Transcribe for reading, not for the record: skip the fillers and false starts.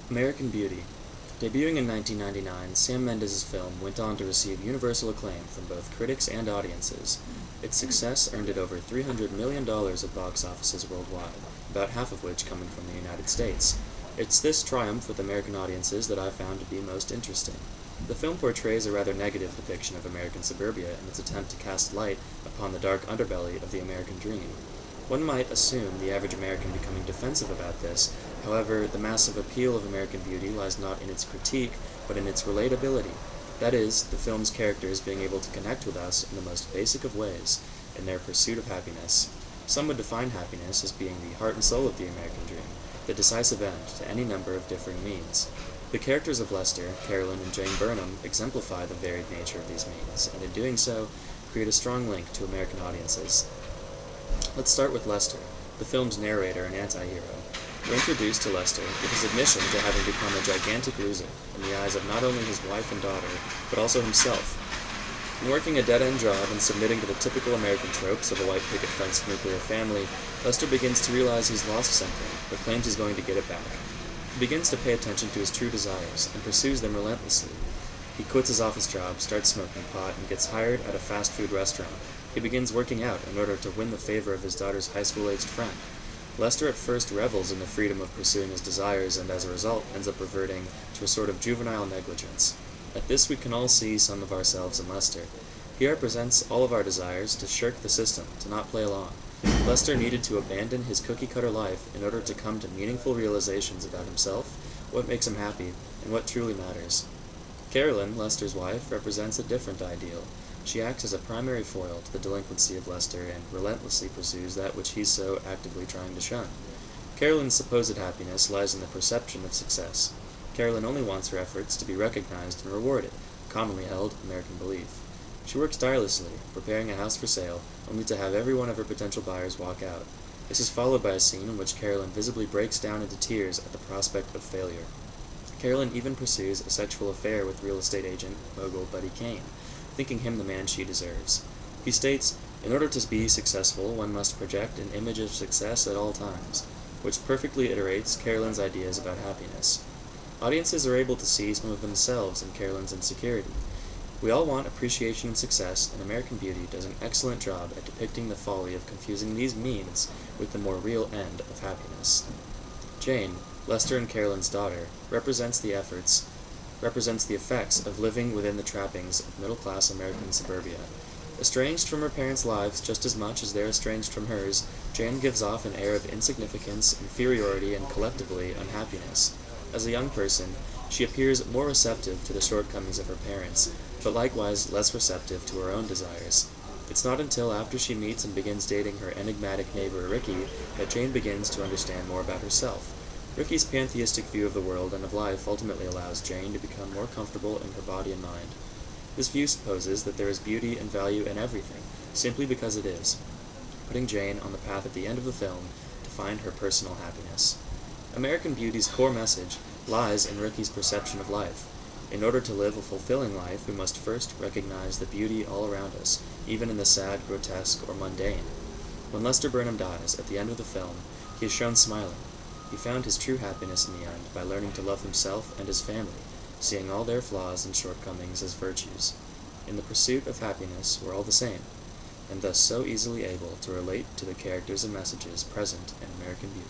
American Beauty. Debuting in 1999, Sam Mendes' film went on to receive universal acclaim from both critics and audiences. Its success earned it over $300 million at box offices worldwide, about half of which coming from the United States. It's this triumph with American audiences that I found to be most interesting. The film portrays a rather negative depiction of American suburbia in its attempt to cast light upon the dark underbelly of the American dream. One might assume the average American becoming defensive about this. However, the massive appeal of American Beauty lies not in its critique, but in its relatability. That is, the film's characters being able to connect with us in the most basic of ways, in their pursuit of happiness. Some would define happiness as being the heart and soul of the American dream, the decisive end to any number of differing means. The characters of Lester, Carolyn, and Jane Burnham exemplify the varied nature of these means, and in doing so, create a strong link to American audiences. Let's start with Lester, the film's narrator and anti-hero. We're introduced to Lester with his admission to having become a gigantic loser in the eyes of not only his wife and daughter, but also himself. In working a dead-end job and submitting to the typical American tropes of a white picket fence nuclear family, Lester begins to realize he's lost something, but claims he's going to get it back. He begins to pay attention to his true desires and pursues them relentlessly. He quits his office job, starts smoking pot, and gets hired at a fast food restaurant. He begins working out in order to win the favor of his daughter's high school-aged friend. Lester at first revels in the freedom of pursuing his desires and as a result ends up reverting to a sort of juvenile negligence. At this we can all see some of ourselves in Lester. He represents all of our desires to shirk the system, to not play along. Lester needed to abandon his cookie-cutter life in order to come to meaningful realizations about himself, what makes him happy, and what truly matters. Carolyn, Lester's wife, represents a different ideal. She acts as a primary foil to the delinquency of Lester and relentlessly pursues that which he's so actively trying to shun. Carolyn's supposed happiness lies in the perception of success. Carolyn only wants her efforts to be recognized and rewarded, a commonly held American belief. She works tirelessly, preparing a house for sale, only to have every one of her potential buyers walk out. This is followed by a scene in which Carolyn visibly breaks down into tears at the prospect of failure. Carolyn even pursues a sexual affair with real estate agent mogul Buddy Kane, thinking him the man she deserves. He states, "In order to be successful, one must project an image of success at all times," which perfectly iterates Carolyn's ideas about happiness. Audiences are able to see some of themselves in Carolyn's insecurity. We all want appreciation and success, and American Beauty does an excellent job at depicting the folly of confusing these means with the more real end of happiness. Jane, Lester and Carolyn's daughter, represents the effects of living within the trappings of middle-class American suburbia. Estranged from her parents' lives just as much as they're estranged from hers, Jane gives off an air of insignificance, inferiority, and collectively unhappiness. As a young person, she appears more receptive to the shortcomings of her parents, but likewise less receptive to her own desires. It's not until after she meets and begins dating her enigmatic neighbor Ricky that Jane begins to understand more about herself. Ricky's pantheistic view of the world and of life ultimately allows Jane to become more comfortable in her body and mind. This view supposes that there is beauty and value in everything, simply because it is, putting Jane on the path at the end of the film to find her personal happiness. American Beauty's core message lies in Ricky's perception of life. In order to live a fulfilling life, we must first recognize the beauty all around us, even in the sad, grotesque, or mundane. When Lester Burnham dies at the end of the film, he is shown smiling. He found his true happiness in the end by learning to love himself and his family, seeing all their flaws and shortcomings as virtues. In the pursuit of happiness, we're all the same, and thus so easily able to relate to the characters and messages present in American Beauty.